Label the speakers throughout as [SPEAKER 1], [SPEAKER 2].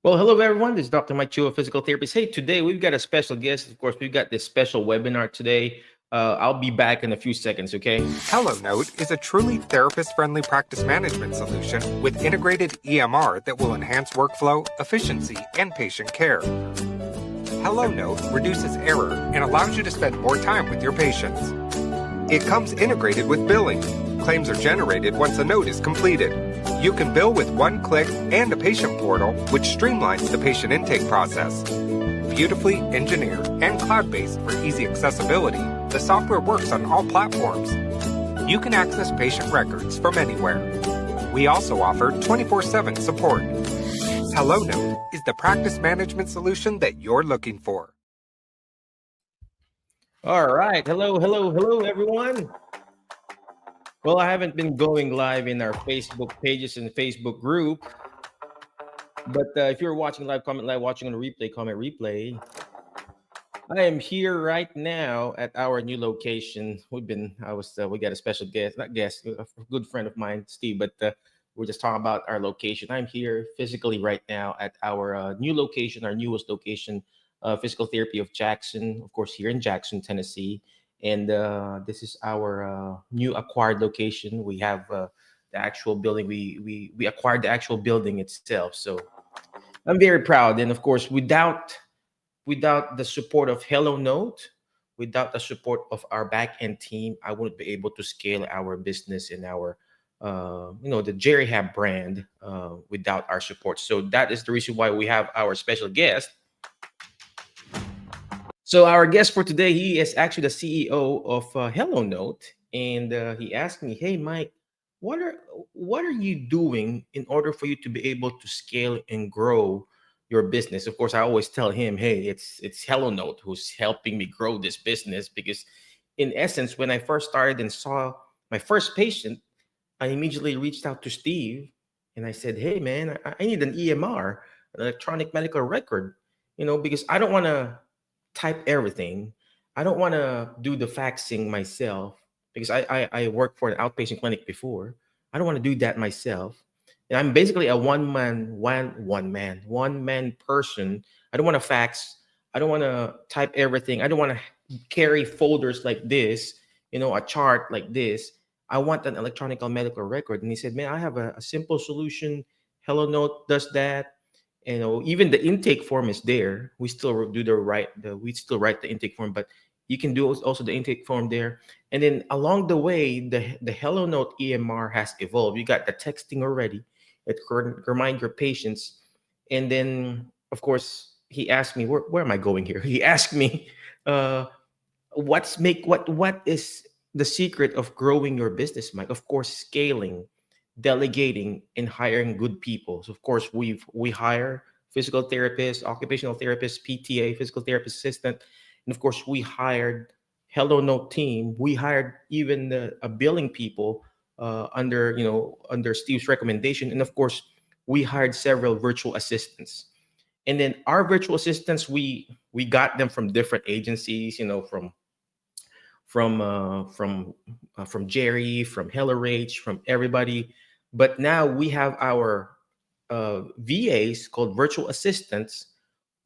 [SPEAKER 1] Well, hello everyone. This is Dr. Mike Chua, physical therapist. Hey, today we've got a special guest. Of course, we've got this special webinar today. I'll be back in a few seconds, okay?
[SPEAKER 2] HelloNote is a truly therapist-friendly practice management solution with integrated EMR that will enhance workflow, efficiency, and patient care. HelloNote reduces error and allows you to spend more time with your patients. It comes integrated with billing. Claims are generated once a note is completed. You can bill with one click and a patient portal, which streamlines the patient intake process. Beautifully engineered and cloud-based for easy accessibility, the software works on all platforms. You can access patient records from anywhere. We also offer 24/7 support. HelloNote is the practice management solution that you're looking for.
[SPEAKER 1] All right. Hello, everyone. Well, I haven't been going live in our Facebook pages and Facebook group, but if you're watching live, comment live, watching on replay, comment replay. I am here right now at our new location. We got a special guest, not guest, a good friend of mine, Steve, but we're just talking about our location. I'm here physically right now at our new location, our newest location, physical therapy of Jackson, of course, here in Jackson, Tennessee. And this is our new acquired location. We have the actual building. We acquired the actual building itself. So I'm very proud. And of course, without the support of HelloNote, without the support of our back end team, I wouldn't be able to scale our business and our, the Jerry Hab brand without our support. So that is the reason why we have our special guest. So our guest for today, he is actually the CEO of HelloNote, and he asked me, "Hey, Mike, what are what are you doing in order for you to be able to scale and grow your business?" Of course, I always tell him, "Hey, it's HelloNote who's helping me grow this business because, in essence, when I first started and saw my first patient, I immediately reached out to Steve and I said, "Hey, man, I need an EMR, an electronic medical record, because I don't want to type everything. I don't want to do the faxing myself because I worked for an outpatient clinic before. I don't want to do that myself. And I'm basically a one man person. I don't want to fax. I don't want to type everything. I don't want to carry folders like this, a chart like this. I want an electronic medical record." And he said, "Man, I have a simple solution. HelloNote does that. Even the intake form is there. We still do we still write the intake form, but you can do also the intake form there. And then along the way, the HelloNote EMR has evolved. You got the texting already. It can remind your patients. And then, of course, he asked me, where am I going here?" He asked me, uh, what is the secret of growing your business, Mike? Of course, scaling, delegating, and hiring good people. So of course, we hire physical therapists, occupational therapists, PTA, physical therapist assistant, and of course, we hired HelloNote team. We hired even a billing people under Steve's recommendation, and of course, we hired several virtual assistants. And then our virtual assistants, we got them from different agencies, from Jerry, from HelloRage, from everybody. But now we have our VAs called virtual assistants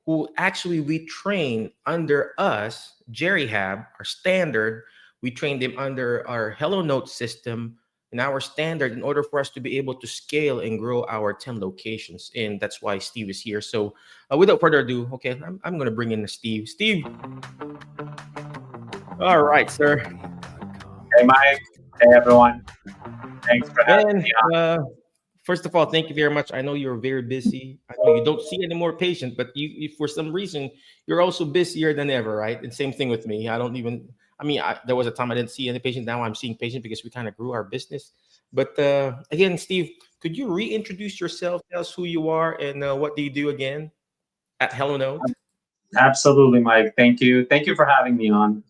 [SPEAKER 1] who actually we train under us, Jerry Hab, our standard. We train them under our HelloNote system and our standard in order for us to be able to scale and grow our 10 locations. And that's why Steve is here. So without further ado, okay, I'm going to bring in Steve. Steve. All right, sir.
[SPEAKER 3] Hey, Mike. Hey, everyone. Thanks for having
[SPEAKER 1] And
[SPEAKER 3] me on.
[SPEAKER 1] first of all, thank you very much. I know you're very busy. I know you don't see any more patients, but you for some reason, you're also busier than ever, right? And same thing with me. I don't even, I mean, there was a time I didn't see any patients. Now I'm seeing patients because we kind of grew our business. But again, Steve, could you reintroduce yourself? Tell us who you are and what do you do again at HelloNote?
[SPEAKER 3] Absolutely, Mike. Thank you. Thank you for having me on.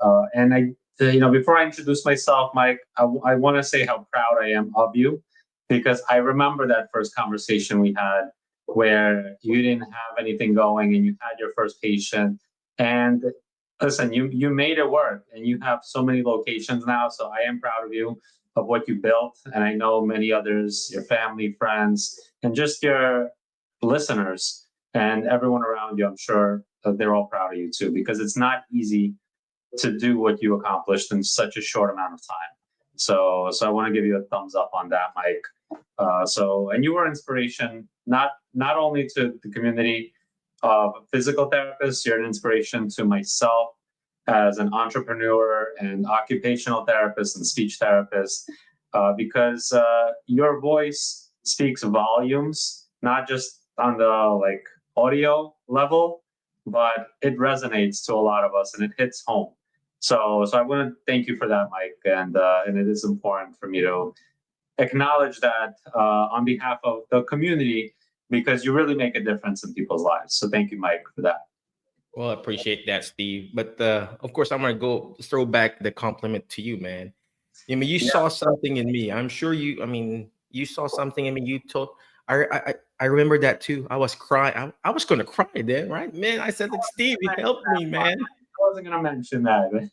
[SPEAKER 3] Before I introduce myself, Mike, I want to say how proud I am of you because I remember that first conversation we had where you didn't have anything going and you had your first patient. And listen, you made it work and you have so many locations now. So I am proud of you of what you built. And I know many others, your family, friends, and just your listeners And everyone around you, I'm sure they're all proud of you too, because it's not easy to do what you accomplished in such a short amount of time. So I want to give you a thumbs up on that, Mike. And you were inspiration not only to the community of physical therapists, you're an inspiration to myself as an entrepreneur and occupational therapist and speech therapist, because your voice speaks volumes, not just on the like audio level, but it resonates to a lot of us and it hits home. So I want to thank you for that, Mike, and it is important for me to acknowledge that on behalf of the community, because you really make a difference in people's lives. So thank you, Mike, for that.
[SPEAKER 1] Well, I appreciate that, Steve. But of course, I'm gonna go throw back the compliment to you, man. I mean, you
[SPEAKER 3] Yeah.
[SPEAKER 1] saw something in me. I'm sure you. I mean, you saw something in me. You told. I remember that too. I was crying. I was gonna cry then, right, man? I said, Steve, help me, man.
[SPEAKER 3] I wasn't going to mention that.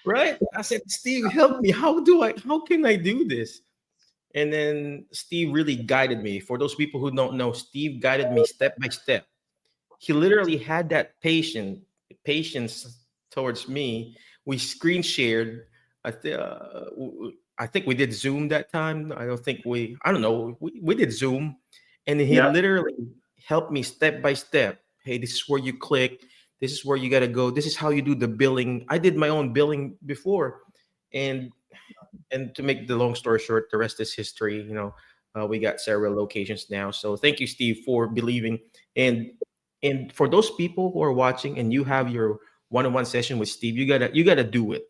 [SPEAKER 1] Right? I said, Steve, help me. How can I do this? And then Steve really guided me. For those people who don't know, Steve guided me step by step. He literally had that patience towards me. We screen shared. I think we did Zoom that time. I don't know. We did Zoom. And he
[SPEAKER 3] Yeah.
[SPEAKER 1] literally helped me step by step. Hey, this is where you click. This is where you got to go. This is how you do the billing. I did my own billing before. And to make the long story short, the rest is history. We got several locations now. So thank you, Steve, for believing. And for those people who are watching, and you have your one-on-one session with Steve, you gotta do it.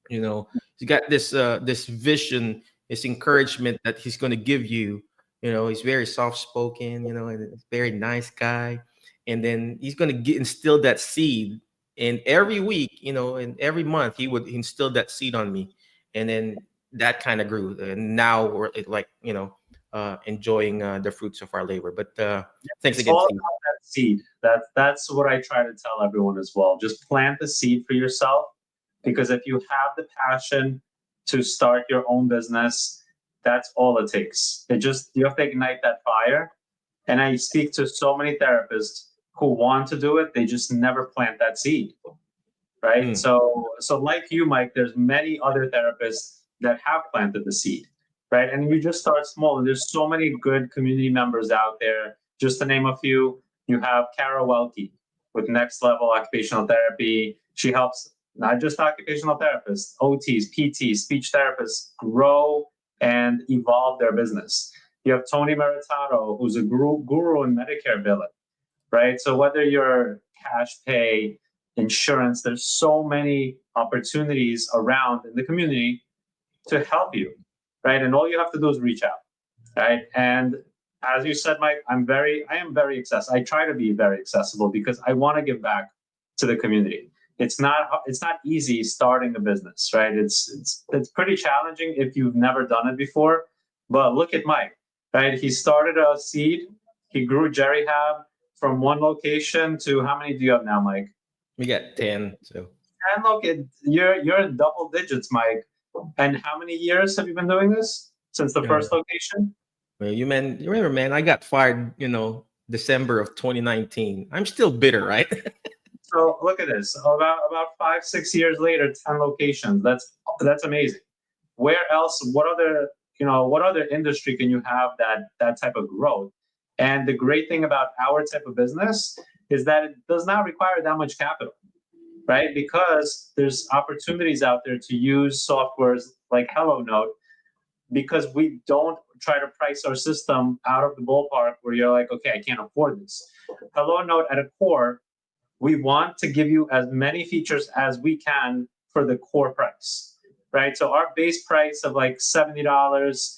[SPEAKER 1] You got this vision, this encouragement that he's going to give you. He's very soft-spoken. And a very nice guy. And then he's going to instill that seed. And every week, and every month, he would instill that seed on me. And then that kind of grew. And now we're like, enjoying the fruits of our labor. But thanks
[SPEAKER 3] It's
[SPEAKER 1] again,
[SPEAKER 3] all
[SPEAKER 1] Steve.
[SPEAKER 3] about that seed. That's what I try to tell everyone as well. Just plant the seed for yourself, because if you have the passion to start your own business, that's all it takes. You have to ignite that fire. And I speak to so many therapists who want to do it, they just never plant that seed. Right.
[SPEAKER 1] Mm.
[SPEAKER 3] So like you, Mike, there's many other therapists that have planted the seed. Right. And you just start small. And there's so many good community members out there. Just to name a few, you have Kara Welke with Next Level Occupational Therapy. She helps not just occupational therapists, OTs, PTs, speech therapists grow and evolve their business. You have Tony Maritato, who's a guru in Medicare billing, right? So whether you're cash pay, insurance, there's so many opportunities around in the community to help you, right? And all you have to do is reach out, right? And as you said, Mike, I am very accessible. I try to be very accessible because I want to give back to the community. It's not easy starting a business, right? It's pretty challenging if you've never done it before. But look at Mike, right? He started a seed. He grew Jerry Hab from one location to how many do you have now, Mike?
[SPEAKER 1] We got 10. So.
[SPEAKER 3] And look, you're in double digits, Mike. And how many years have you been doing this since the first location?
[SPEAKER 1] Well, you remember, man, I got fired, December of 2019. I'm still bitter, right?
[SPEAKER 3] So look at this. About 5-6 years later, 10 locations. That's amazing. Where else? What other industry can you have that type of growth? And the great thing about our type of business is that it does not require that much capital, right? Because there's opportunities out there to use softwares like HelloNote, because we don't try to price our system out of the ballpark where you're like, okay, I can't afford this. HelloNote at a core, we want to give you as many features as we can for the core price, right? So our base price of like $70,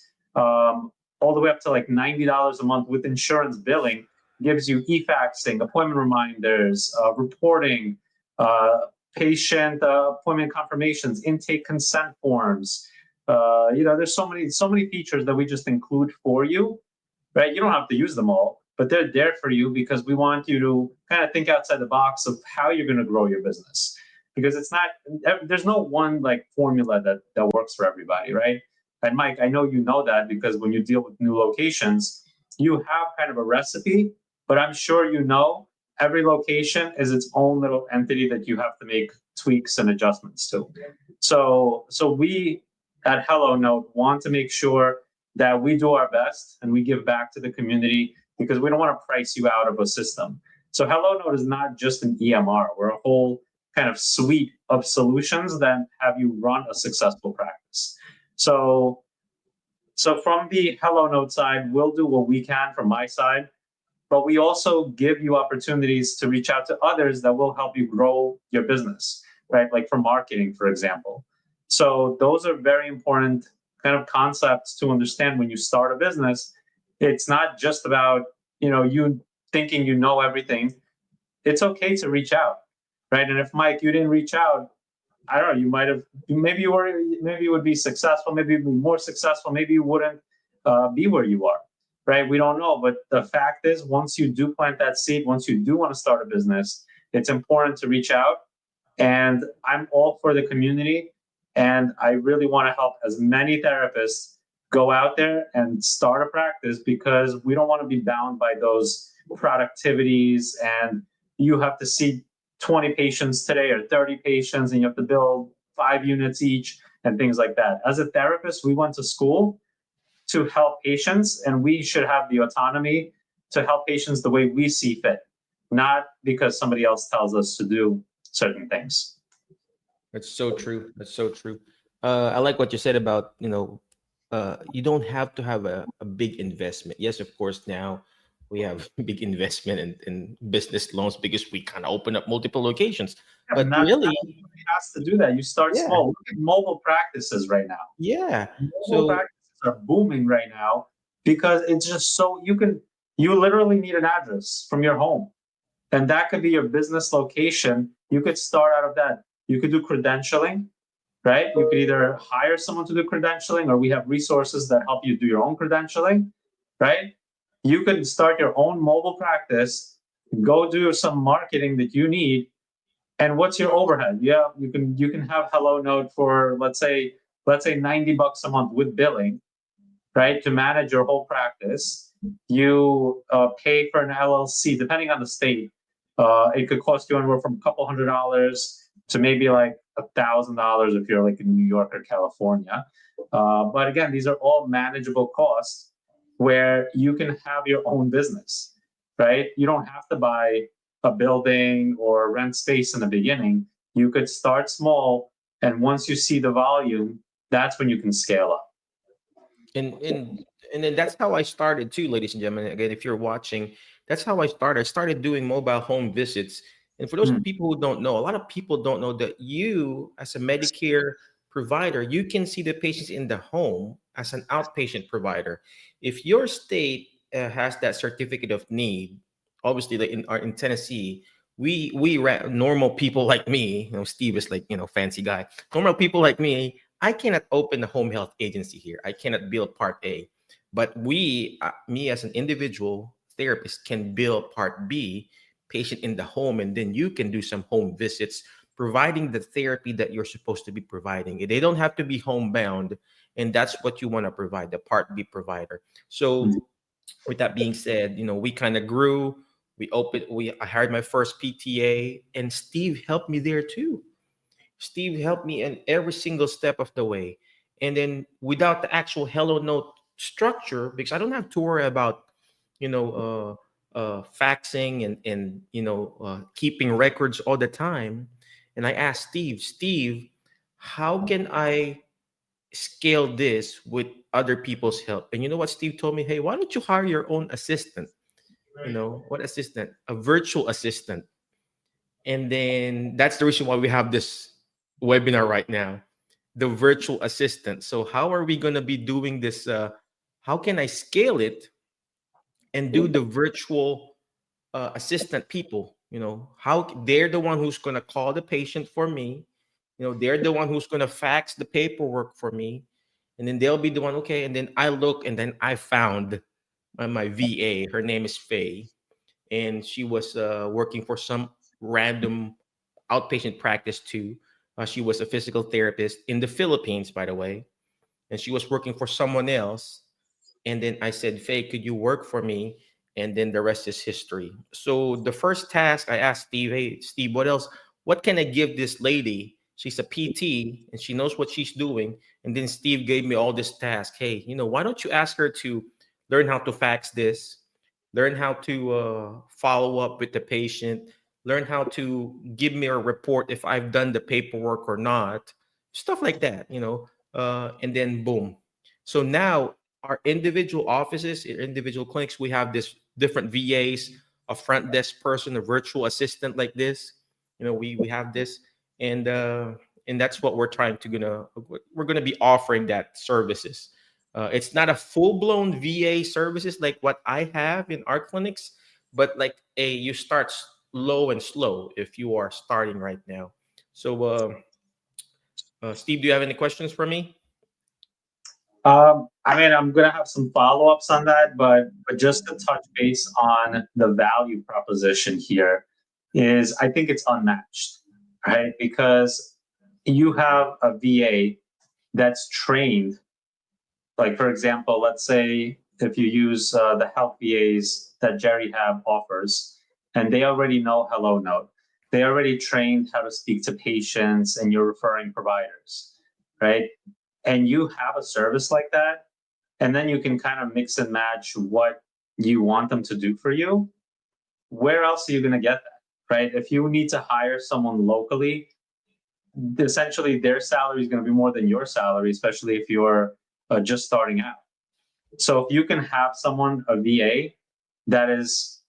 [SPEAKER 3] all the way up to like $90 a month with insurance billing gives you e-faxing, appointment reminders, reporting, patient appointment confirmations, intake consent forms. There's so many features that we just include for you, right? You don't have to use them all, but they're there for you because we want you to kind of think outside the box of how you're going to grow your business. Because there's no one like formula that works for everybody, right? And Mike, I know you know that because when you deal with new locations, you have kind of a recipe, But I'm sure you know every location is its own little entity that you have to make tweaks and adjustments to. So we at HelloNote want to make sure that we do our best and we give back to the community because we don't want to price you out of a system. So HelloNote is not just an EMR. We're a whole kind of suite of solutions that have you run a successful practice. So from the HelloNote side, we'll do what we can from my side, but we also give you opportunities to reach out to others that will help you grow your business, right? Like for marketing, for example. So those are very important kind of concepts to understand when you start a business. It's not just about, you thinking you know everything. It's okay to reach out, right? And if Mike, you didn't reach out, I don't know, maybe you would be successful, maybe you'd be more successful, maybe you wouldn't be where you are, right? We don't know. But the fact is, once you do plant that seed, once you do want to start a business, it's important to reach out. And I'm all for the community. And I really want to help as many therapists go out there and start a practice because we don't want to be bound by those productivities and you have to see 20 patients today or 30 patients and you have to bill 5 units each and things like that. As a therapist, we went to school to help patients and we should have the autonomy to help patients the way we see fit, not because somebody else tells us to do certain things.
[SPEAKER 1] That's so true. That's so true. I like what you said about, you don't have to have a big investment. Yes, of course, now we have big investment in business loans because we kind of open up multiple locations.
[SPEAKER 3] Yeah,
[SPEAKER 1] But
[SPEAKER 3] not
[SPEAKER 1] really,
[SPEAKER 3] everybody has to do that. You start
[SPEAKER 1] yeah,
[SPEAKER 3] small. Look at mobile practices right now.
[SPEAKER 1] yeah.
[SPEAKER 3] Mobile
[SPEAKER 1] So
[SPEAKER 3] practices are booming right now because it's just so you literally need an address from your home. And that could be your business location. You could start out of that. You could do credentialing, right? You could either hire someone to do credentialing or we have resources that help you do your own credentialing, right? You could start your own mobile practice, go do some marketing that you need. And what's your overhead? Yeah, you can have HelloNote for let's say $90 a month with billing, right? To manage your whole practice. You pay for an LLC, depending on the state. It could cost you anywhere from a couple $100s to maybe like $1,000 if you're like in New York or California. But again, these are all manageable costs where you can have your own business, right? You don't have to buy a building or rent space in the beginning. You could start small, and once you see the volume, that's when you can scale up.
[SPEAKER 1] and and and then that's how I started too, ladies and gentlemen. Again, if you're watching, that's how I started. I started doing mobile home visits. And for those
[SPEAKER 3] Mm.
[SPEAKER 1] people who don't know, a lot of people don't know that you, as a Medicare provider, you can see the patients in the home as an outpatient provider. If your state has that certificate of need, obviously, like in Tennessee, normal people like me, Steve is like fancy guy. Normal people like me, I cannot open a home health agency here. I cannot build Part A, but me as an individual therapist, can build Part B, patient in the home, and then you can do some home visits, providing the therapy that you're supposed to be providing. They don't have to be homebound, and that's what you want to provide, the Part B provider. So, with that being said, we kind of grew. I hired my first PTA, and Steve helped me there too. Steve helped me in every single step of the way. And then without the actual Hello Note structure, because I don't have to worry about, faxing and keeping records all the time. And I asked Steve, how can I scale this with other people's help? And you know what Steve told me? Hey, why don't you hire your own assistant? What assistant? A virtual assistant. And then that's the reason why we have this webinar right now, the virtual assistant. So how are we going to be doing this? How can I scale it and do the virtual assistant people? How they're the one who's going to call the patient for me. They're the one who's going to fax the paperwork for me. And then they'll be the one, okay. And then I look and then I found my VA. Her name is Faye. And she was working for some random outpatient practice too. She was a physical therapist in the Philippines, by the way, and she was working for someone else. And then I said, Faye, could you work for me? and then the rest is history. So the first task I asked Steve, hey Steve, what can I give this lady? She's a PT and she knows what she's doing. And then Steve gave me all this task. Hey, why don't you ask her to learn how to fax this, learn how to follow up with the patient, learn how to give me a report if I've done the paperwork or not, stuff like that. And then boom. So now our individual offices, individual clinics, we have this different VAs, a front desk person, a virtual assistant like this. We have this, and that's what we're gonna be offering that services. It's not a full blown VA services like what I have in our clinics, but like you start low and slow if you are starting right now. So, Steve, do you have any questions for me?
[SPEAKER 3] I mean, I'm gonna have some follow-ups on that, but just to touch base on the value proposition here is I think it's unmatched, right? Because you have a VA that's trained, like for example, let's say if you use the health VAs that Jerry have offers, and they already know HelloNote, they already trained how to speak to patients and your referring providers, right? And you have a service like that, and then you can kind of mix and match what you want them to do for you. Where else are you going to get that, right? If you need to hire someone locally, essentially their salary is going to be more than your salary, especially if you're just starting out. So if you can have someone, a VA, that is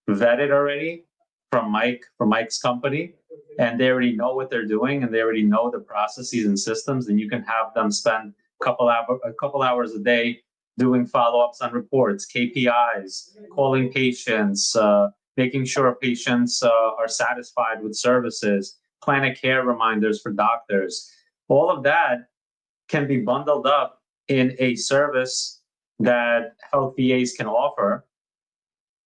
[SPEAKER 3] vetted already from Mike's company, and they already know what they're doing and they already know the processes and systems, and you can have them spend a couple hours a day doing follow-ups on reports, KPIs, calling patients, making sure patients are satisfied with services, plan of care reminders for doctors. All of that can be bundled up in a service that health VAs can offer,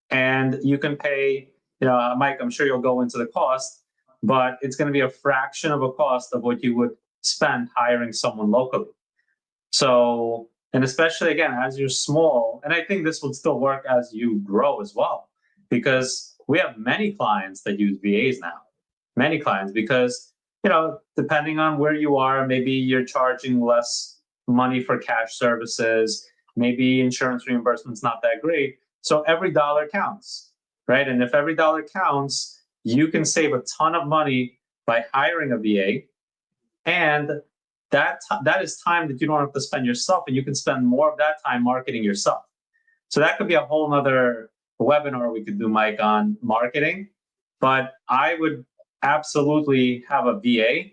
[SPEAKER 3] and you can pay, Mike, I'm sure you'll go into the cost, but it's going to be a fraction of a cost of what you would spend hiring someone locally. So, and especially again, as you're small, and I think this would still work as you grow as well, because we have many clients that use VAs now, many clients, because, depending on where you are, maybe you're charging less money for cash services, maybe insurance reimbursement's not that great. So every dollar counts, right? And if every dollar counts, you can save a ton of money by hiring a VA, and that is time that you don't have to spend yourself, and you can spend more of that time marketing yourself. So that could be a whole nother webinar we could do, Mike, on marketing. But I would absolutely have a VA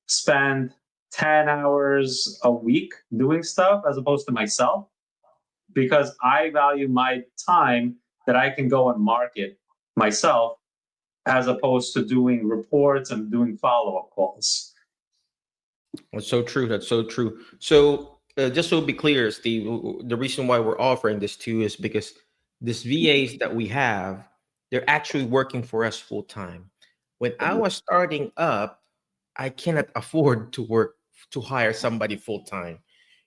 [SPEAKER 3] spend 10 hours a week doing stuff as opposed to myself, because I value my time that I can go and market myself as opposed to doing reports and doing follow-up calls.
[SPEAKER 1] That's so true. That's so true. So, just so be clear, Steve, the reason why we're offering this too is because these VAs that we have, they're actually working for us full time. When I was starting up, I cannot afford to hire somebody full time,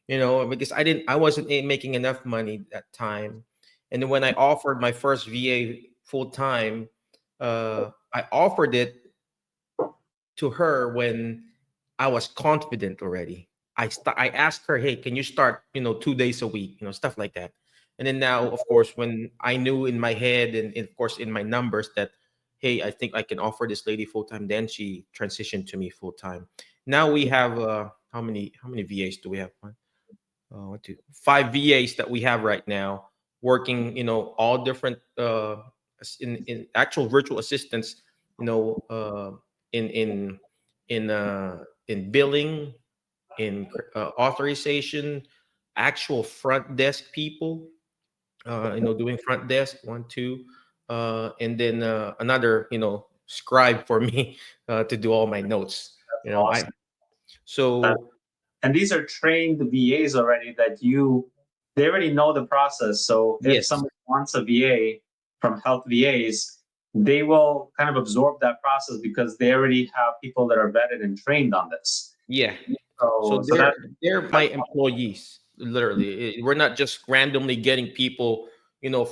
[SPEAKER 1] because I wasn't making enough money that time. And then when I offered my first VA full time, I offered it to her when I was confident already. I asked her, "Hey, can you start, 2 days a week, stuff like that." And then now, of course, when I knew in my head and of course in my numbers that, hey, I think I can offer this lady full time, then she transitioned to me full time. Now we have how many VAs do we have? One, two, five VAs that we have right now working, all different in actual virtual assistants, you know, in in billing, in authorization, actual front desk people, doing front desk, one, two, and then another, scribe for me to do all my notes.
[SPEAKER 3] That's
[SPEAKER 1] I
[SPEAKER 3] awesome.
[SPEAKER 1] so
[SPEAKER 3] And these are trained VAs already they already know the process. So if
[SPEAKER 1] yes,
[SPEAKER 3] somebody wants a VA from health VAs, they will kind of absorb that process because they already have people that are vetted and trained on this.
[SPEAKER 1] yeah.
[SPEAKER 3] So,
[SPEAKER 1] So
[SPEAKER 3] so
[SPEAKER 1] they're
[SPEAKER 3] that
[SPEAKER 1] they're my employees, literally. We're not just randomly getting people,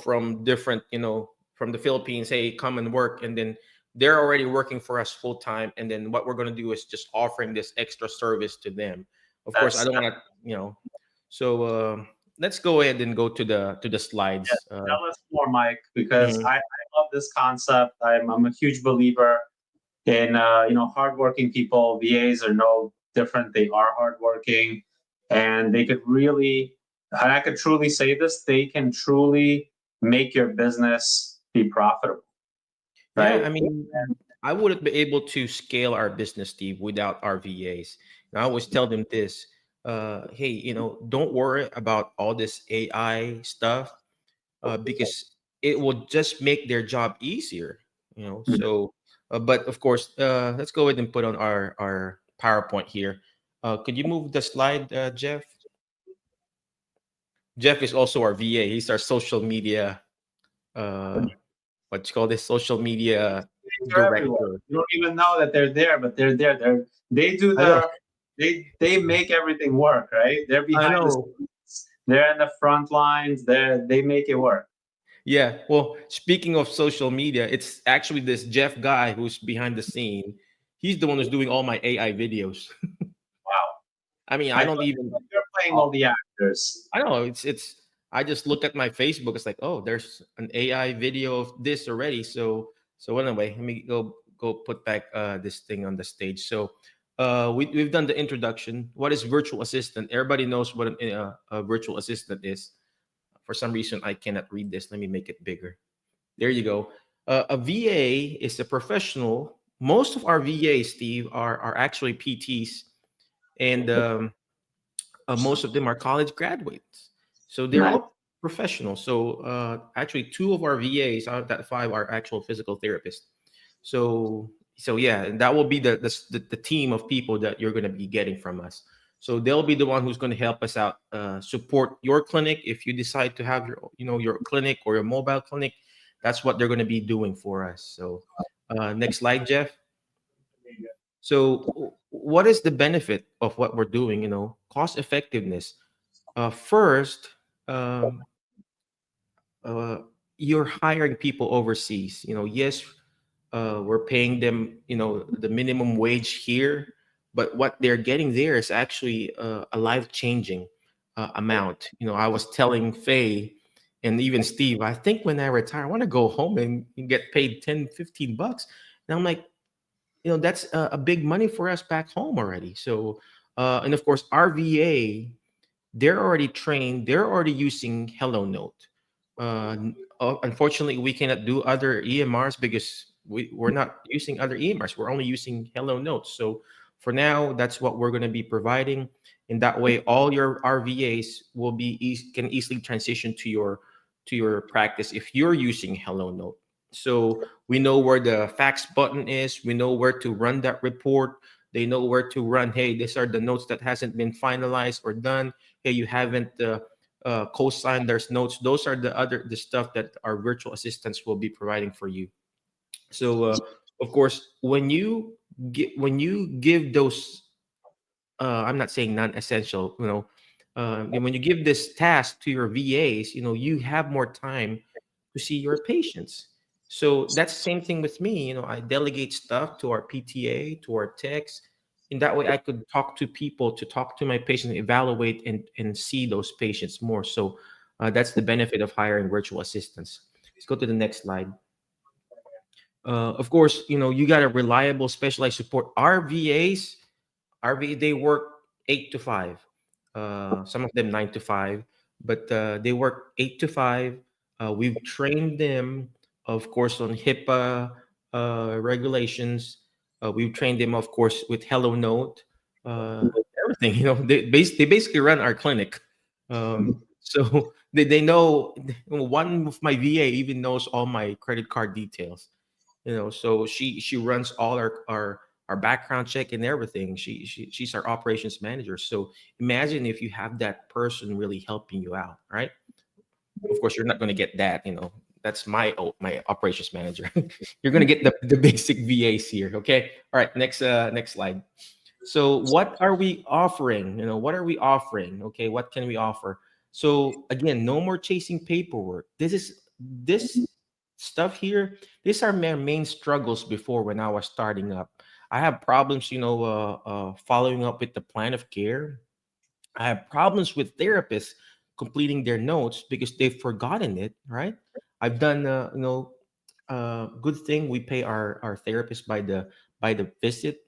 [SPEAKER 1] from different, from the Philippines, hey, come and work, and then they're already working for us full time, and then what we're going to do is just offering this extra service to them. Of course, I
[SPEAKER 3] That's
[SPEAKER 1] don't want to, so let's go ahead and go to the
[SPEAKER 3] yeah.
[SPEAKER 1] slides.
[SPEAKER 3] Tell us more, Mike, because
[SPEAKER 1] Mhm.
[SPEAKER 3] I love this concept. I'm a huge believer in hardworking people. VAs are no different. They are hardworking, and they could really, and I could truly say this, they can truly make your business be profitable,
[SPEAKER 1] Yeah,
[SPEAKER 3] right?
[SPEAKER 1] I mean, I wouldn't be able to scale our business, Steve, without our VAs. And I always tell them this, hey, don't worry about all this AI stuff, because it will just make their job easier. So, but of course, let's go ahead and put on our PowerPoint here. Could you move the slide, Jeff? Jeff is also our VA. He's our social media, uh, what you call this, social media
[SPEAKER 3] They're everywhere.
[SPEAKER 1] director.
[SPEAKER 3] You don't even know that they're there, but they're there. They do
[SPEAKER 1] I know.
[SPEAKER 3] they make everything work, right? They're
[SPEAKER 1] I
[SPEAKER 3] behind the
[SPEAKER 1] know.
[SPEAKER 3] scenes. They're in the front lines. They make it work.
[SPEAKER 1] Yeah. Well, speaking of social media, it's actually this Jeff guy who's behind the scene. He's the one who's doing all my AI videos.
[SPEAKER 3] Wow.
[SPEAKER 1] I mean, I
[SPEAKER 3] I
[SPEAKER 1] don't
[SPEAKER 3] thought
[SPEAKER 1] even.
[SPEAKER 3] you're playing all the actors.
[SPEAKER 1] I don't know. It's. I just look at my Facebook. It's like, oh, there's an AI video of this already. So anyway, let me go put back this thing on the stage. So we've done the introduction. What is virtual assistant? Everybody knows what a virtual assistant is. For some reason, I cannot read this. Let me make it bigger. There you go. A VA is a professional. Most of our VAs, Steve, are actually PTs, and most of them are college graduates. So they're
[SPEAKER 3] Nice.
[SPEAKER 1] all professionals. So actually, two of our VAs out of that five are actual physical therapists. So yeah, that will be the team of people that you're going to be getting from us. So they'll be the one who's going to help us out, support your clinic if you decide to have your clinic or your mobile clinic. That's what they're going to be doing for us. So next slide, Jeff. So what is the benefit of what we're doing? Cost effectiveness. First, um, uh, you're hiring people overseas. Yes, we're paying them, the minimum wage here, but what they're getting there is actually a life-changing amount. I was telling Faye and even Steve, I think when I retire, I want to go home and get paid 10, 15 bucks. And I'm like, that's a big money for us back home already. So, and of course, RVA, they're already trained, they're already using HelloNote. Unfortunately, we cannot do other EMRs because we're not using other EMRs. We're only using HelloNote. So for now, that's what we're going to be providing. And that way, all your RVAs will be can easily transition to your practice if you're using HelloNote. So we know where the fax button is. We know where to run that report. They know where to run. Hey, these are the notes that hasn't been finalized or done. Hey, you haven't co-signed there's notes. Those are the stuff that our virtual assistants will be providing for you. So of course, when you give those, I'm not saying non-essential, and when you give this task to your VAs, you have more time to see your patients. So that's the same thing with me. I delegate stuff to our PTA, to our techs. In that way, I could talk to people, to talk to my patients, evaluate and see those patients more. So that's the benefit of hiring virtual assistants. Let's go to the next slide. Of course, you got a reliable specialized support. Our VAs, they work 8 to 5. Some of them 9 to 5, but they work 8 to 5. We've trained them, of course, on HIPAA regulations. We've trained them, of course, with HelloNote, uh, everything. They basically run our clinic. So they know. One of my VA even knows all my credit card details. So she runs all our background check and everything. She's our operations manager. So imagine if you have that person really helping you out, right? Of course, you're not going to get that. That's my operations manager. You're going to get the basic VAs here. Okay. All right. Next slide. So what are we offering? What are we offering? Okay. What can we offer? So again, no more chasing paperwork. This stuff here. These are my main struggles before when I was starting up. I have problems, following up with the plan of care. I have problems with therapists completing their notes because they've forgotten it. Right? I've done, good thing we pay our therapist by the visit.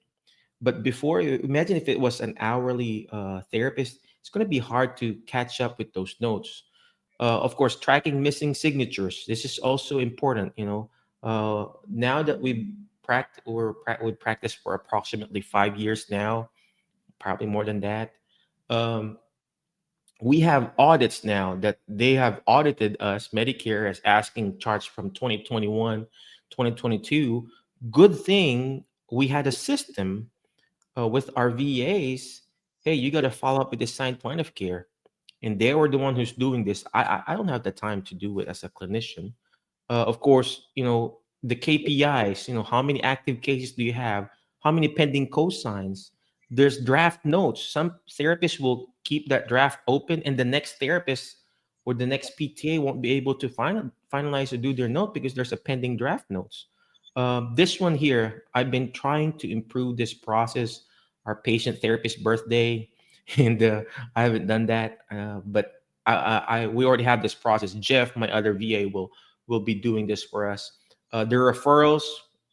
[SPEAKER 1] But before, imagine if it was an hourly therapist, it's going to be hard to catch up with those notes. Of course, tracking missing signatures. This is also important. Now that we practice for approximately 5 years now, probably more than that. Um, we have audits now that they have audited us. Medicare is asking charts from 2021, 2022. Good thing we had a system with our VAs. Hey, you got to follow up with the signed plan of care, and they were the one who's doing this. I don't have the time to do it as a clinician. Of course, the KPIs. How many active cases do you have? How many pending cosigns? There's draft notes. Some therapists will keep that draft open, and the next therapist or the next PTA won't be able to finalize or do their note because there's a pending draft notes. This one here, I've been trying to improve this process. Our patient therapist birthday, and I haven't done that. But we already have this process. Jeff, my other VA, will be doing this for us. The referrals,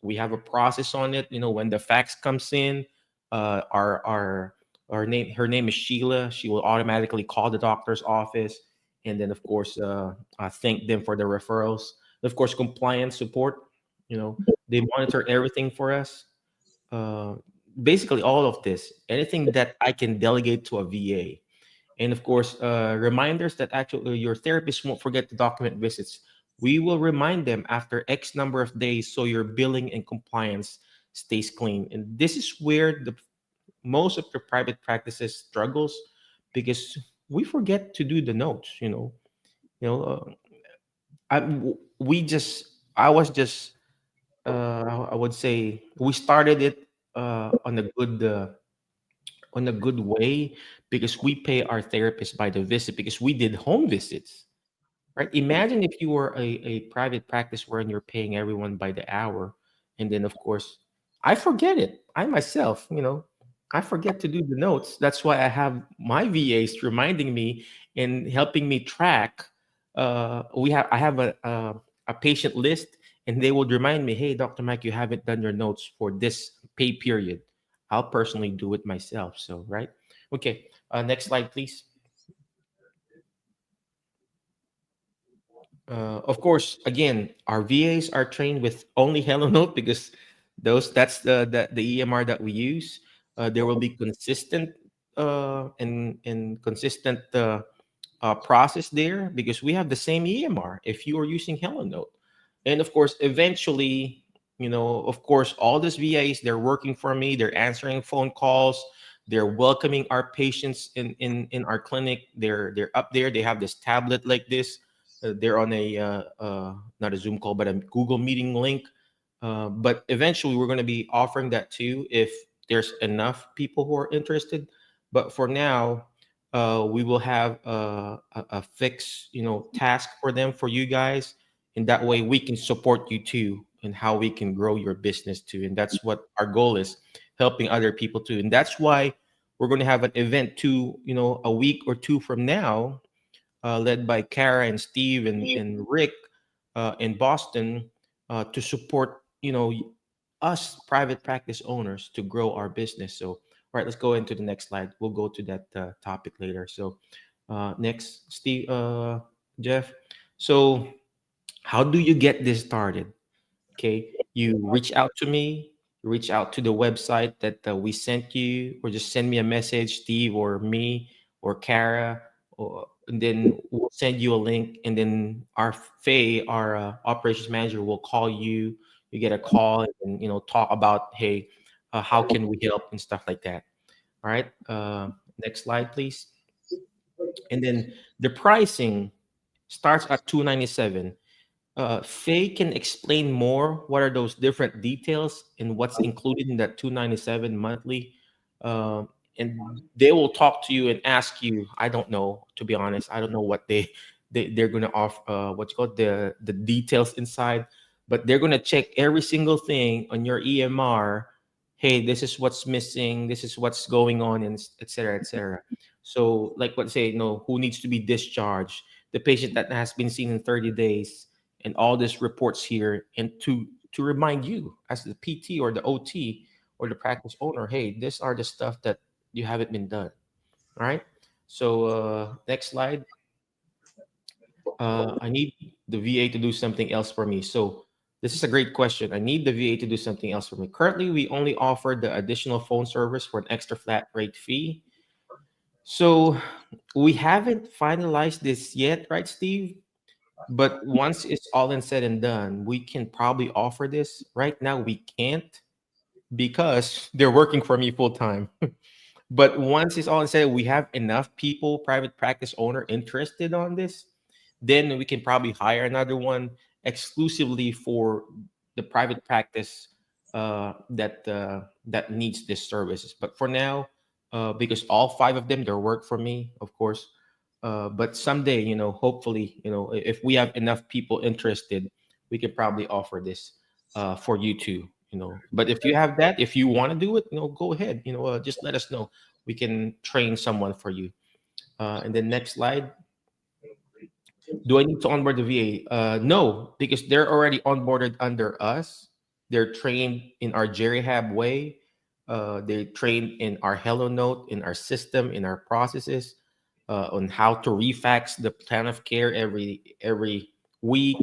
[SPEAKER 1] we have a process on it. When the fax comes in, our name, her name is Sheila. She will automatically call the doctor's office, and then of course, thank them for the referrals. Of course, compliance support. They monitor everything for us. Uh, Basically, all of this, anything that I can delegate to a VA. And of course, reminders that actually your therapist won't forget to document visits. We will remind them after X number of days so your billing and compliance stays clean. And this is where the most of the private practices struggles because we forget to do the notes. You know, I was just I would say we started it on a good way because we pay our therapist by the visit because we did home visits, right? Imagine if you were a private practice wherein you're paying everyone by the hour, and then of course I forget it. I myself, I forget to do the notes. That's why I have my VAs reminding me and helping me track. I have a patient list, and they would remind me, "Hey, Dr. Mike, you haven't done your notes for this pay period." I'll personally do it myself. So, right? Okay. Next slide, please. Of course, again, our VAs are trained with only HelloNote because that's the EMR that we use. There will be consistent and consistent process there because we have the same EMR if you are using HelloNote. And of course, eventually, of course, all these VAs, they're working for me, they're answering phone calls, they're welcoming our patients in our clinic. They're up there, they have this tablet like this. They're on not a Zoom call, but a Google Meeting link. But eventually, we're going to be offering that too if there's enough people who are interested. But for now, we will have a fixed, task for them for you guys, and that way we can support you too, and how we can grow your business too. And that's what our goal is, helping other people too. And that's why we're going to have an event too, a week or two from now, led by Kara and Steve and Rick in Boston, to support us private practice owners to grow our business. So, all right, let's go into the next slide. We'll go to that topic later. So, next, Steve, Jeff. So, how do you get this started? Okay, you reach out to me, reach out to the website that we sent you, or just send me a message, Steve or me or Kara, and then we'll send you a link, and then our Faye, our operations manager, will call you. You get a call and talk about, hey, how can we help and stuff like that. All right, next slide, please. And then the pricing starts at 297. Faye can explain more what are those different details and what's included in that 297 monthly. and they will talk to you and ask you. I don't know, to be honest. I don't know what they're gonna offer. What's called the details inside, but they're gonna check every single thing on your EMR. Hey, this is what's missing. This is what's going on, and etc. etc. So, like what say, who needs to be discharged, the patient that has been seen in 30 days, and all these reports here, and to remind you as the PT or the OT or the practice owner, hey, these are the stuff that you haven't been done. All right. So next slide. I need the VA to do something else for me. So this is a great question. I need the VA to do something else for me. Currently, we only offer the additional phone service for an extra flat rate fee. So we haven't finalized this yet, right, Steve? But once it's all and said and done, we can probably offer this. Right now, we can't because they're working for me full time. But once it's all said, we have enough people, private practice owner interested on this, then we can probably hire another one exclusively for the private practice that needs this services. But for now, because all five of them, they work for me, of course. But someday, hopefully, if we have enough people interested, we could probably offer this for you too. But if you have that, if you want to do it, go ahead. Just let us know. We can train someone for you. And then next slide. Do I need to onboard the VA? No, because they're already onboarded under us. They're trained in our Jerihab way. They're trained in our HelloNote, in our system, in our processes, on how to refax the plan of care every week.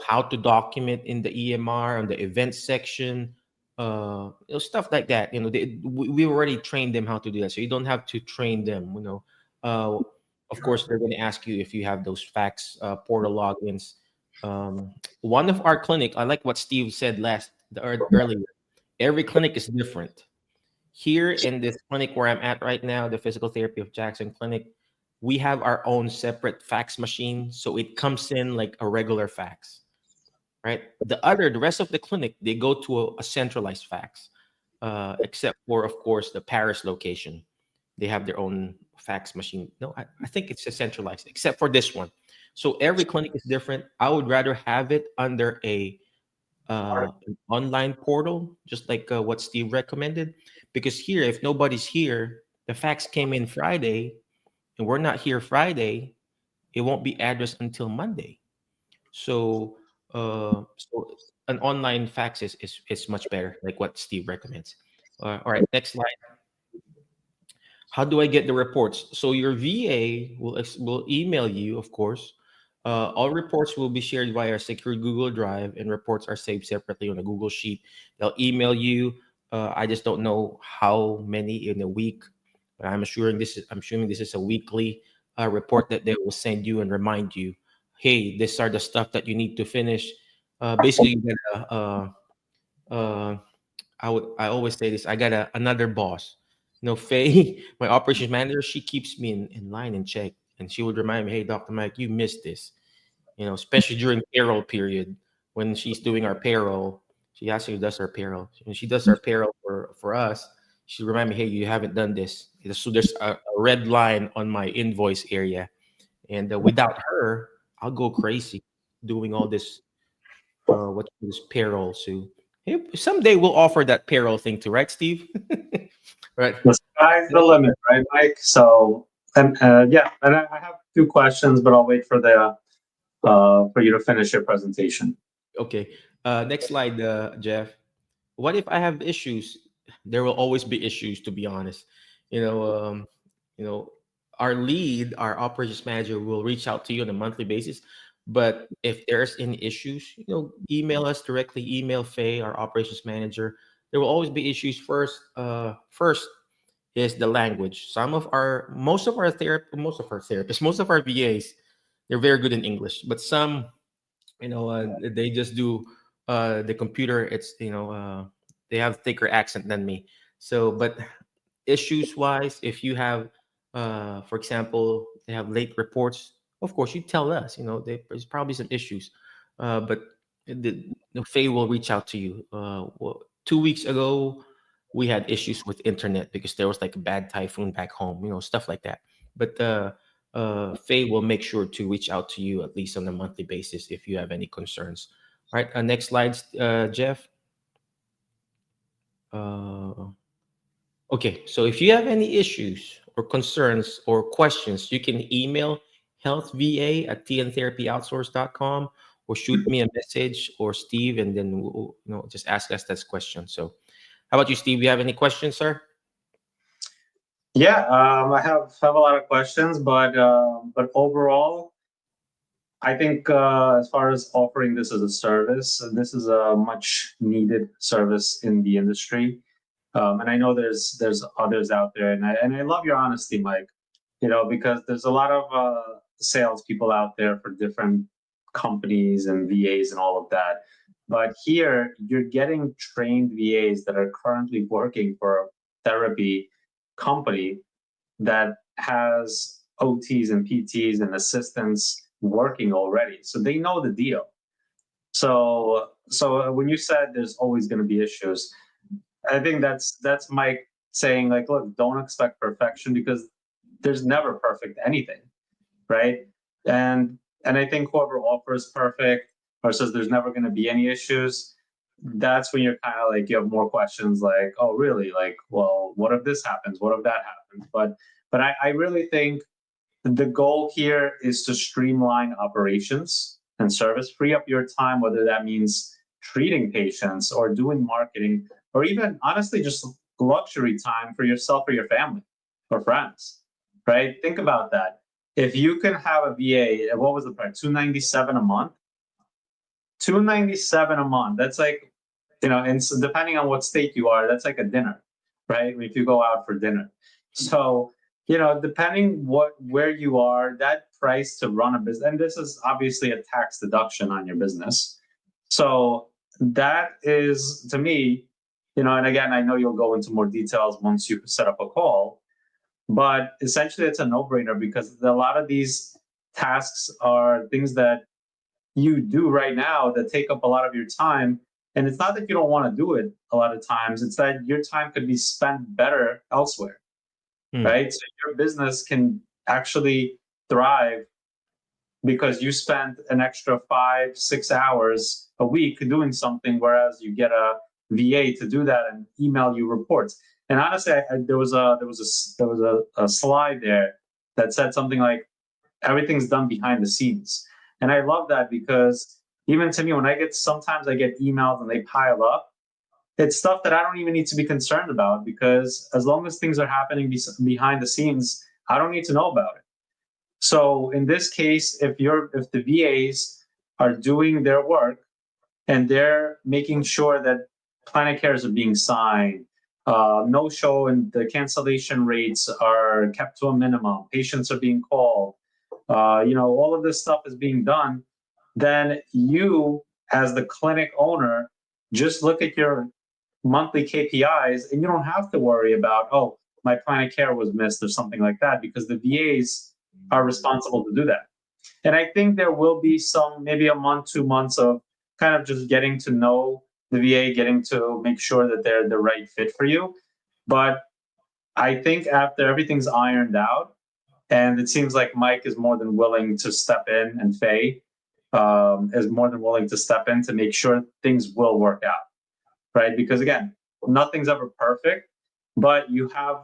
[SPEAKER 1] How to document in the EMR on the event section. Stuff like that. We already trained them how to do that, so you don't have to train them. Uh, of course, they're going to ask you if you have those fax portal logins. One of our clinic, I like what Steve said earlier. Every clinic is different. Here in this clinic where I'm at right now, the Physical Therapy of Jackson Clinic, we have our own separate fax machine, so it comes in like a regular fax, right? The rest of the clinic, they go to a centralized fax, except for, of course, the Paris location. They have their own fax machine. No, I think it's a centralized, except for this one. So every clinic is different. I would rather have it under an online portal, just like what Steve recommended, because here, if nobody's here, the fax came in Friday, and we're not here Friday, it won't be addressed until Monday. So, so an online fax is much better, like what Steve recommends. All right, next slide. How do I get the reports? So your VA will email you, of course. All reports will be shared via a secure Google Drive, and reports are saved separately on a Google Sheet. They'll email you. I just don't know how many in a week, but I'm assuming this is a weekly report that they will send you and remind you, hey, these are the stuff that you need to finish. Basically, you get uh, I always say this. I got another boss. Faye, my operations manager, she keeps me in line and check, and she would remind me, "Hey, Doctor Mike, you missed this." Especially during payroll period when she's doing our payroll. She actually does our payroll. When she does our payroll for us, she remind me, "Hey, you haven't done this." So there's a red line on my invoice area, and without her, I'll go crazy doing all this what is payroll. So hey, someday we'll offer that payroll thing too, right, Steve? Right.
[SPEAKER 3] The sky's the limit, right, Mike? So, and yeah, and I have two questions, but I'll wait for you to finish your presentation.
[SPEAKER 1] Okay. Next slide, Jeff. What if I have issues? There will always be issues, to be honest. You know, um, you know, our lead, our operations manager, will reach out to you on a monthly basis. But if there's any issues, email us directly. Email Faye, our operations manager. There will always be issues. First is the language. Most of our VAs, they're very good in English, but some, they just do the computer. They have thicker accent than me. So, but issues wise, if you have, for example, they have late reports, of course you tell us. There's probably some issues, but the Faye will reach out to you. 2 weeks ago, we had issues with internet because there was like a bad typhoon back home, stuff like that. But Faye will make sure to reach out to you at least on a monthly basis if you have any concerns. All right, next slide, Jeff. Uh, okay, so if you have any issues or concerns or questions, you can email healthva@tntherapyoutsource.com or shoot me a message or Steve, and then we'll just ask us this question. So, how about you, Steve? You have any questions, sir?
[SPEAKER 3] Yeah, I have a lot of questions, but overall, I think as far as offering this as a service, this is a much needed service in the industry. And I know there's others out there, and I love your honesty, Mike. Because there's a lot of salespeople out there for different companies and VAs and all of that. But here, you're getting trained VAs that are currently working for a therapy company that has OTs and PTs and assistants working already, so they know the deal. So when you said there's always going to be issues, I think that's Mike saying, like, look, don't expect perfection, because there's never perfect anything, right? And I think whoever offers perfect or says there's never going to be any issues, that's when you're kind of like, you have more questions, like, oh really, like, well, what if this happens, what if that happens? But I really think the goal here is to streamline operations and service, free up your time, whether that means treating patients or doing marketing, or even honestly just luxury time for yourself or your family or friends, right? Think about that. If you can have a VA, what was the price? $297 a month. $297 a month. That's like, and so depending on what state you are, that's like a dinner, right? If you go out for dinner. So, depending where you are, that price to run a business, and this is obviously a tax deduction on your business. So that is, to me, and again, I know you'll go into more details once you set up a call, but essentially it's a no-brainer, because a lot of these tasks are things that you do right now that take up a lot of your time. And it's not that you don't want to do it a lot of times, it's that your time could be spent better elsewhere, right? So your business can actually thrive because you spent an extra 5-6 hours a week doing something, whereas you get a VA to do that and email you reports. And honestly, there was a slide there that said something like, everything's done behind the scenes. And I love that, because even to me, when sometimes I get emails and they pile up, it's stuff that I don't even need to be concerned about, because as long as things are happening behind the scenes, I don't need to know about it. So in this case, if the VAs are doing their work and they're making sure that plan of cares are being signed, no show and the cancellation rates are kept to a minimum, patients are being called, all of this stuff is being done, then you, as the clinic owner, just look at your monthly KPIs and you don't have to worry about, oh, my plan of care was missed or something like that, because the VAs are responsible to do that. And I think there will be maybe a month, 2 months of kind of just getting to know the VA, getting to make sure that they're the right fit for you. But I think after everything's ironed out, and it seems like Mike is more than willing to step in, and Faye is more than willing to step in to make sure things will work out, right? Because again, nothing's ever perfect, but you have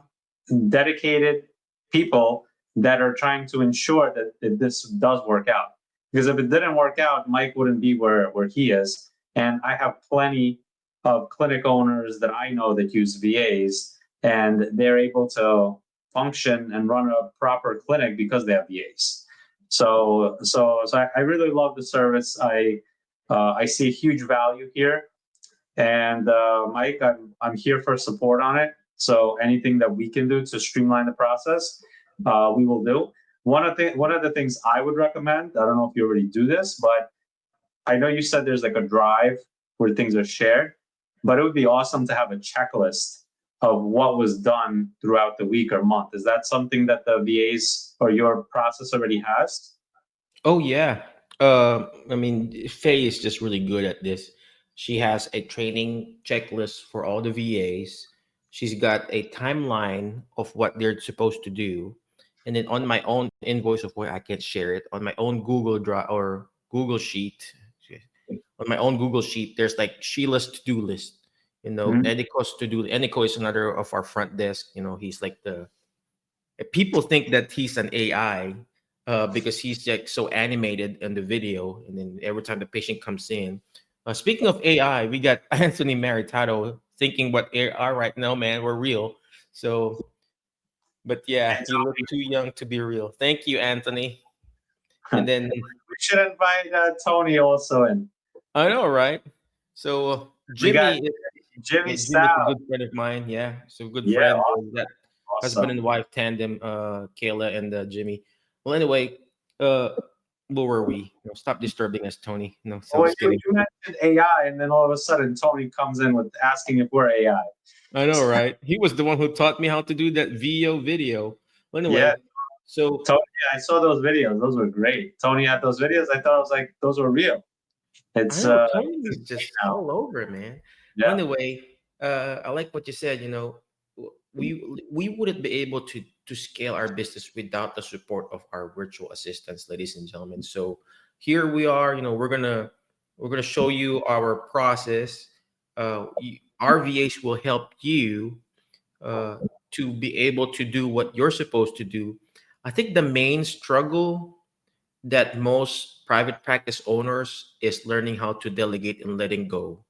[SPEAKER 3] dedicated people that are trying to ensure that this does work out. Because if it didn't work out, Mike wouldn't be where he is. And I have plenty of clinic owners that I know that use VAs, and they're able to function and run a proper clinic because they have VAs. So I really love the service. I see a huge value here, and Mike, I'm here for support on it. So anything that we can do to streamline the process, we will do. One of the things I would recommend, I don't know if you already do this, but I know you said there's like a drive where things are shared, but it would be awesome to have a checklist of what was done throughout the week or month. Is that something that the VAs or your process already has?
[SPEAKER 1] Oh yeah. I mean, Faye is just really good at this. She has a training checklist for all the VAs. She's got a timeline of what they're supposed to do. And then on my own invoice of where I can share it on my own Google Drive or Google Sheet. On my own Google Sheet, there's like Sheila's to-do list.
[SPEAKER 3] Mhm.
[SPEAKER 1] Eniko's to-do. Eniko is another of our front desk. He's like the people think that he's an AI because he's like so animated in the video, and then every time the patient comes in. Speaking of AI, we got Anthony Maritato thinking what AI right now, man. We're real. So, but yeah,
[SPEAKER 3] And
[SPEAKER 1] you look too young to be real. Thank you, Anthony. And then
[SPEAKER 3] we should invite Tony also in.
[SPEAKER 1] I know, right? So
[SPEAKER 3] We got
[SPEAKER 1] Jimmy,
[SPEAKER 3] Jimmy
[SPEAKER 1] Jimmy's a
[SPEAKER 3] Stout.
[SPEAKER 1] good friend of mine. Yeah, so good
[SPEAKER 3] Yeah,
[SPEAKER 1] friend. That husband
[SPEAKER 3] awesome.
[SPEAKER 1] and wife tandem, Kayla and Jimmy. Well, anyway, uh, where were we? Stop disturbing us, Tony. No, so
[SPEAKER 3] Oh,
[SPEAKER 1] just kidding.
[SPEAKER 3] you mentioned AI, and then all of a sudden Tony comes in with asking if we're AI.
[SPEAKER 1] I know, right? He was the one who taught me how to do that VO video. Well,
[SPEAKER 3] Yeah,
[SPEAKER 1] anyway, so
[SPEAKER 3] Tony, I saw those videos. Those were great. Tony had those videos. I thought I was like, those were real.
[SPEAKER 1] I
[SPEAKER 3] It's
[SPEAKER 1] know Tony
[SPEAKER 3] it's
[SPEAKER 1] is
[SPEAKER 3] insane
[SPEAKER 1] just
[SPEAKER 3] now.
[SPEAKER 1] all over, man. Well,
[SPEAKER 3] Yeah.
[SPEAKER 1] anyway, I like what you said. We wouldn't be able to scale our business without the support of our virtual assistants, ladies and gentlemen. So here we are. We're gonna show you our process. Our VAs will help you uh, to be able to do what you're supposed to do. I think the main struggle that most private practice owners is learning how to delegate and letting go.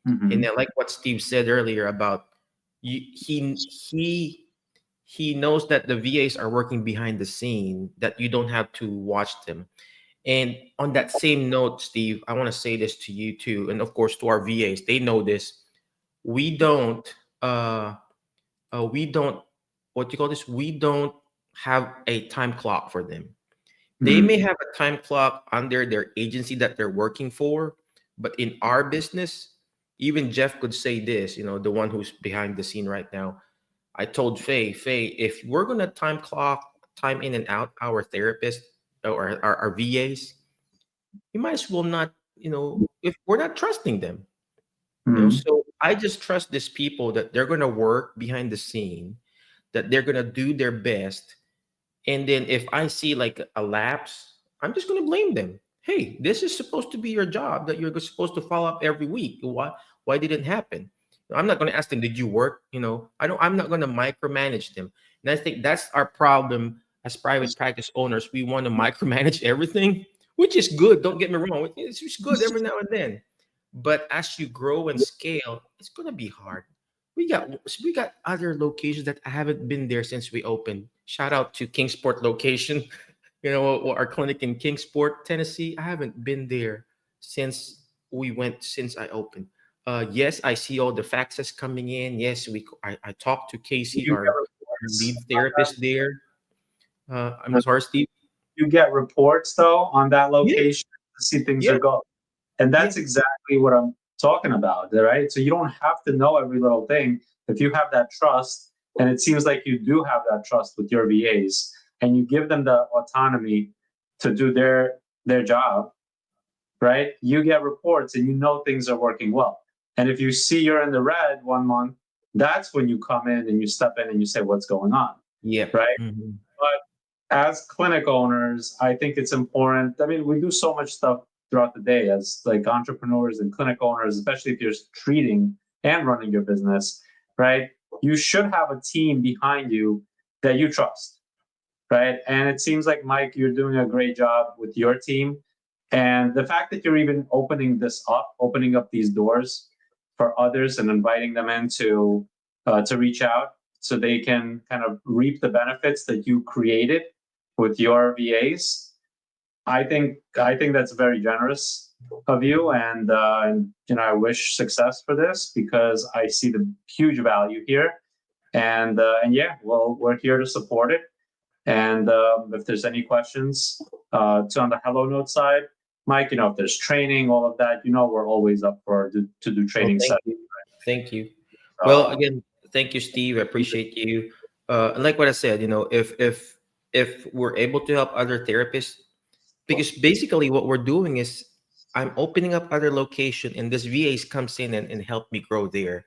[SPEAKER 1] And
[SPEAKER 3] Hmm.
[SPEAKER 1] I like what Steve said earlier about he knows that the VAs are working behind the scene, that you don't have to watch them. And on that same note, Steve, I want to say this to you too, and of course to our VAs. They know this. We don't uh we don't what do you call this? We don't have a time clock for them. They
[SPEAKER 3] Hmm.
[SPEAKER 1] may have a time clock under their agency that they're working for, but in our business, even Jeff could say this, the one who's behind the scene right now. I told Faye, if we're gonna time clock, time in and out our therapists or our VAs, you might as well not, if we're not trusting them.
[SPEAKER 3] Hmm.
[SPEAKER 1] So I just trust these people that they're gonna work behind the scene, that they're gonna do their best, and then if I see like a lapse, I'm just going to blame them. Hey, this is supposed to be your job that you're supposed to follow up every week. Why did it happen? I'm not going to ask them, did you work? I'm not going to micromanage them. And I think that's our problem as private practice owners. We want to micromanage everything, which is good. Don't get me wrong. It's just good every now and then. But as you grow and scale, it's going to be hard. We got other locations that I haven't been there since we opened. Shout out to Kingsport location. Our clinic in Kingsport, Tennessee. I haven't been there since I opened. Yes, I see all the faxes coming in. Yes, I talked to Casey,
[SPEAKER 3] You get
[SPEAKER 1] our lead
[SPEAKER 3] reports on that.
[SPEAKER 1] therapist there. I'm sorry, Steve.
[SPEAKER 3] You get reports though on that
[SPEAKER 1] Yeah,
[SPEAKER 3] location to see things
[SPEAKER 1] yeah,
[SPEAKER 3] are going. And
[SPEAKER 1] yeah,
[SPEAKER 3] that's exactly what I'm talking about, right? So you don't have to know every little thing if you have that trust, and it seems like you do have that trust with your VAs, and you give them the autonomy to do their job, right? You get reports and you know things are working well. And if you see you're in the red one month, that's when you come in and you step in and you say what's going on,
[SPEAKER 1] yeah.
[SPEAKER 3] right?
[SPEAKER 1] Mhm.
[SPEAKER 3] But as clinic owners, I think it's important. I mean, we do so much stuff throughout the day as like entrepreneurs and clinic owners, especially if you're treating and running your business, right? You should have a team behind you that you trust, right? And it seems like, Mike, you're doing a great job with your team. And the fact that you're even opening up these doors for others and inviting them in to reach out so they can kind of reap the benefits that you created with your VAs. I think that's very generous of you, and I wish success for this because I see the huge value here, and yeah, well, we're here to support it. And if there's any questions, on the HelloNote side, Mike, if there's training, all of that, we're always up to do
[SPEAKER 1] Well,
[SPEAKER 3] training
[SPEAKER 1] thank
[SPEAKER 3] sessions.
[SPEAKER 1] you. Thank you. Well,
[SPEAKER 3] So
[SPEAKER 1] again, thank you, Steve. I appreciate you. And like what I said, if we're able to help other therapists, because basically what we're doing is I'm opening up other location, and this VAs comes in and help me grow there.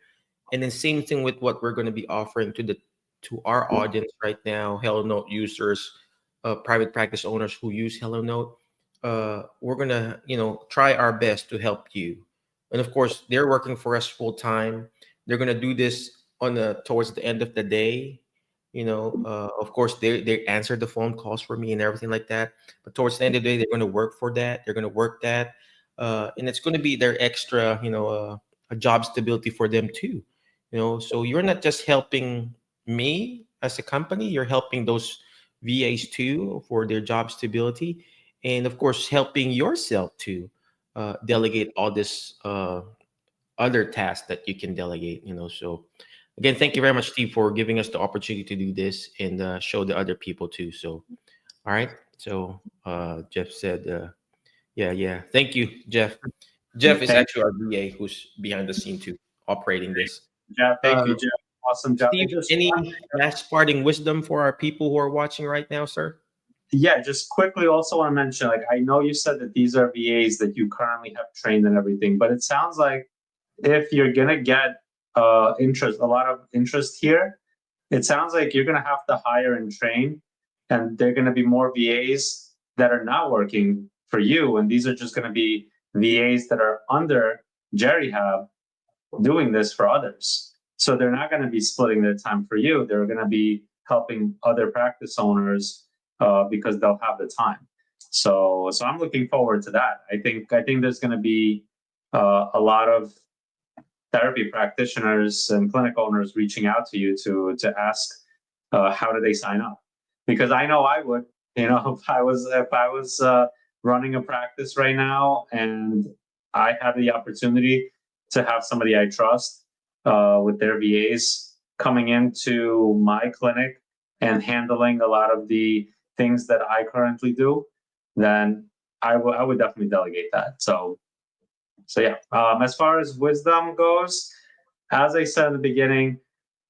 [SPEAKER 1] And then same thing with what we're going to be offering to our audience right now, HelloNote users, private practice owners who use HelloNote. We're gonna, try our best to help you. And of course, they're working for us full time. They're gonna do this towards the end of the day. Of course, they answer the phone calls for me and everything like that. But towards the end of the day, they're gonna work for that. They're gonna work that, and it's gonna be their extra, a job stability for them too. So you're not just helping me as a company, you're helping those VAs too for their job stability, and of course helping yourself to delegate all this other tasks that you can delegate. So again, thank you very much, Steve, for giving us the opportunity to do this and show the other people too. So all right, so Jeff said yeah, thank you, Jeff. Jeff is
[SPEAKER 3] Thank
[SPEAKER 1] actually our VA who's behind the scene too, operating this.
[SPEAKER 3] you, Jeff.
[SPEAKER 1] uh,
[SPEAKER 3] Thank you, Jeff. Awesome job. And
[SPEAKER 1] Steve,
[SPEAKER 3] just
[SPEAKER 1] any
[SPEAKER 3] one,
[SPEAKER 1] last parting wisdom for our people who are watching right now, sir?
[SPEAKER 3] yeah, just quickly also want to mention, like, I know you said that these are VAs that you currently have trained and everything, but it sounds like if you're gonna get a lot of interest here, it sounds like you're gonna have to hire and train, and they're gonna be more VAs that are not working for you, and these are just gonna be VAs that are under Jerry Hab doing this for others. So they're not gonna be splitting their time for you. They're gonna be helping other practice owners because they'll have the time. So I'm looking forward to that. I think there's gonna be a lot of therapy practitioners and clinic owners reaching out to you to ask how do they sign up, because I know I would, if I was running a practice right now and I had the opportunity to have somebody I trust with their VAs coming into my clinic and handling a lot of the things that I currently do, then I would definitely delegate that. So yeah, as far as wisdom goes, as I said in the beginning,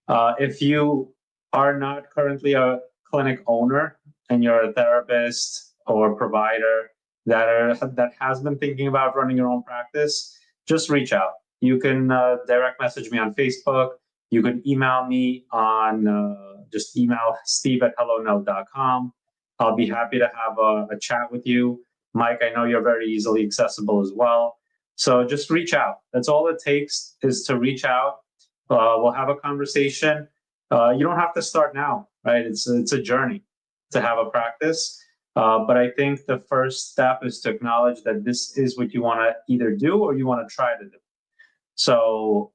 [SPEAKER 3] if you are not currently a clinic owner and you're a therapist or provider that has been thinking about running your own practice, just reach out. You can direct message me on Facebook. You can email me on just email steve@hellonote.com. I'll be happy to have a chat with you. Mike, I know you're very easily accessible as well. So just reach out. That's all it takes, is to reach out. We'll have a conversation. You don't have to start now, right? It's a journey to have a practice. But I think the first step is to acknowledge that this is what you want to either do or you want to try to do. So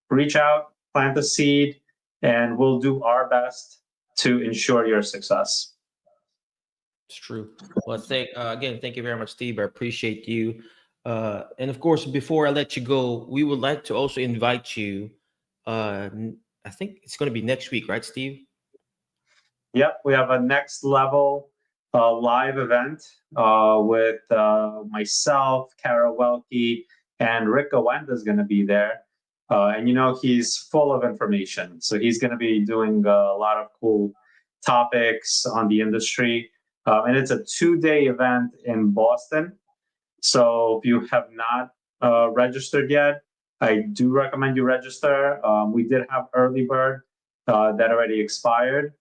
[SPEAKER 3] reach out, plant the seed, and we'll do our best to ensure your success.
[SPEAKER 1] It's true. Well, again, thank you very much, Steve. I appreciate you. And of course, before I let you go, we would like to also invite you. I think it's going to be next week, right, Steve?
[SPEAKER 3] Yep, we have a next level live event with myself, Kara Welke, and Rick Owenda is going to be there. And he's full of information. So he's going to be doing a lot of cool topics on the industry. And it's a 2-day event in Boston. So if you have not registered yet, I do recommend you register. We did have early bird that already expired.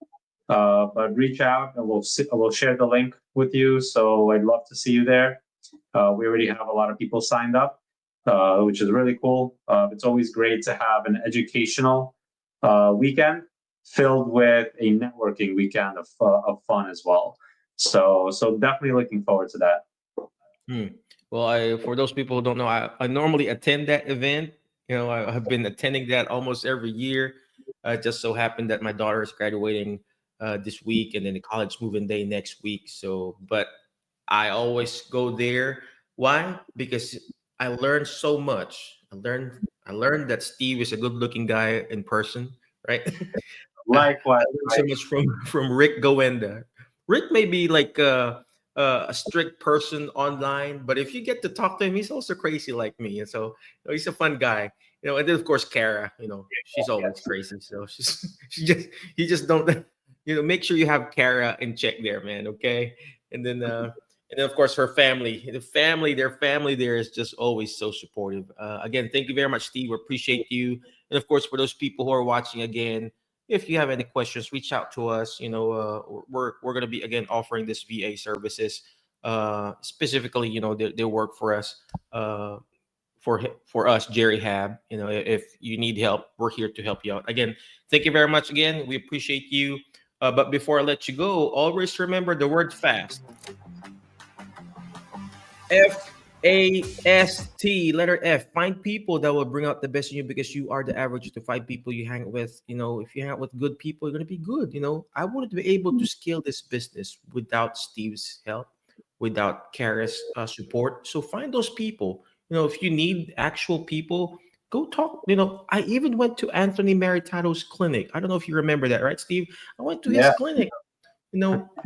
[SPEAKER 3] But reach out and we'll share the link with you. So I'd love to see you there. We already have a lot of people signed up, which is really cool. It's always great to have an educational weekend filled with a networking weekend of fun as well. So definitely looking forward to that.
[SPEAKER 1] Well, for those people who don't know, I normally attend that event. I have been attending that almost every year. It just so happened that my daughter is graduating this week, and then the college moving day next week. So, but I always go there. Why? Because I learned so much. I learned that Steve is a good-looking guy in person, right? I
[SPEAKER 3] Likewise,
[SPEAKER 1] learned so much from Rick Goenda. Rick may be like a strict person online, but if you get to talk to him, he's also crazy like me, and so he's a fun guy. And then of course Kara, she's always
[SPEAKER 3] yes.
[SPEAKER 1] crazy. So he just don't, make sure you have Kara in check there, man. Okay, and then of course her family, their family there is just always so supportive. Again, thank you very much, Steve. We appreciate you. And of course, for those people who are watching again, if you have any questions, reach out to us. We're gonna be again offering this VA services. Specifically, they work for us. For us, Jerry Hab. If you need help, we're here to help you out. Again, thank you very much. Again, we appreciate you. But before I let you go, always remember the word fast. FAST, letter F. Find people that will bring out the best in you, because you are the average of the 5 people you hang with. If you hang out with good people, you're going to be good. I wouldn't be able to scale this business without Steve's help, without Kara's support. So find those people. If you need actual people, go talk. I even went to Anthony Maritato's clinic. I don't know if you remember that, right, Steve? I went to his clinic.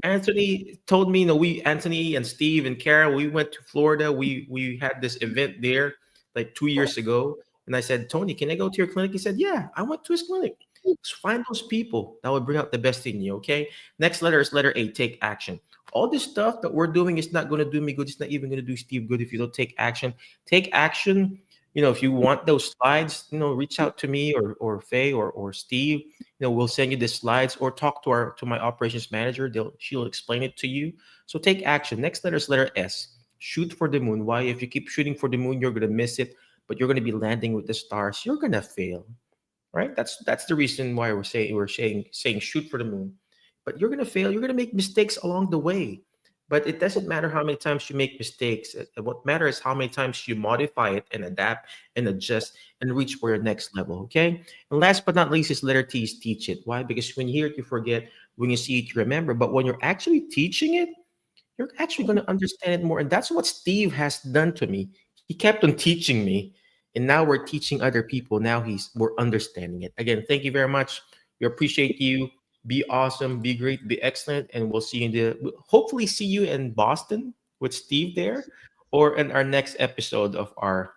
[SPEAKER 1] Anthony told me, Anthony and Steve and Kara, we went to Florida. We had this event there like 2 years ago. And I said, Tony, can I go to your clinic? He said, yeah, I went to his clinic. So find those people that will bring out the best in you, okay? Next letter is letter A, take action. All this stuff that we're doing is not going to do me good. It's not even going to do Steve good if you don't take action. Take action. If you want those slides, reach out to me or Faye or Steve. We'll send you the slides, or talk to my operations manager. She'll explain it to you. So take action. Next letter is letter S. Shoot for the moon. Why? If you keep shooting for the moon, you're going to miss it, but you're going to be landing with the stars. You're going to fail, right? That's the reason why we're saying shoot for the moon. But you're going to fail. You're going to make mistakes along the way. But it doesn't matter how many times you make mistakes. What matters is how many times you modify it and adapt and adjust and reach for your next level, okay? And last but not least is letter T, is teach it. Why? Because when you hear it, you forget. When you see it, you remember. But when you're actually teaching it, you're actually going to understand it more. And that's what Steve has done to me. He kept on teaching me. And now we're teaching other people. Now we're understanding it. Again, thank you very much. We appreciate you. Be awesome, be great, be excellent, and we'll hopefully see you in Boston with Steve there, or in our next episode of our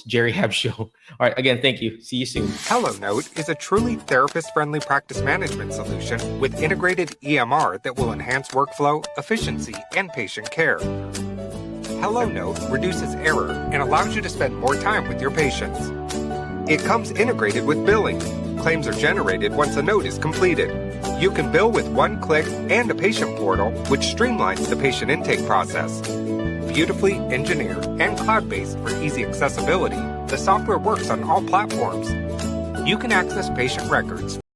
[SPEAKER 1] Jerry Hab show. All right, again, thank you. See you soon.
[SPEAKER 2] HelloNote is a truly therapist-friendly practice management solution with integrated EMR that will enhance workflow, efficiency, and patient care. HelloNote reduces error and allows you to spend more time with your patients. It comes integrated with billing. Claims are generated once a note is completed. You can bill with one click and a patient portal, which streamlines the patient intake process. Beautifully engineered and cloud-based for easy accessibility, the software works on all platforms. You can access patient records,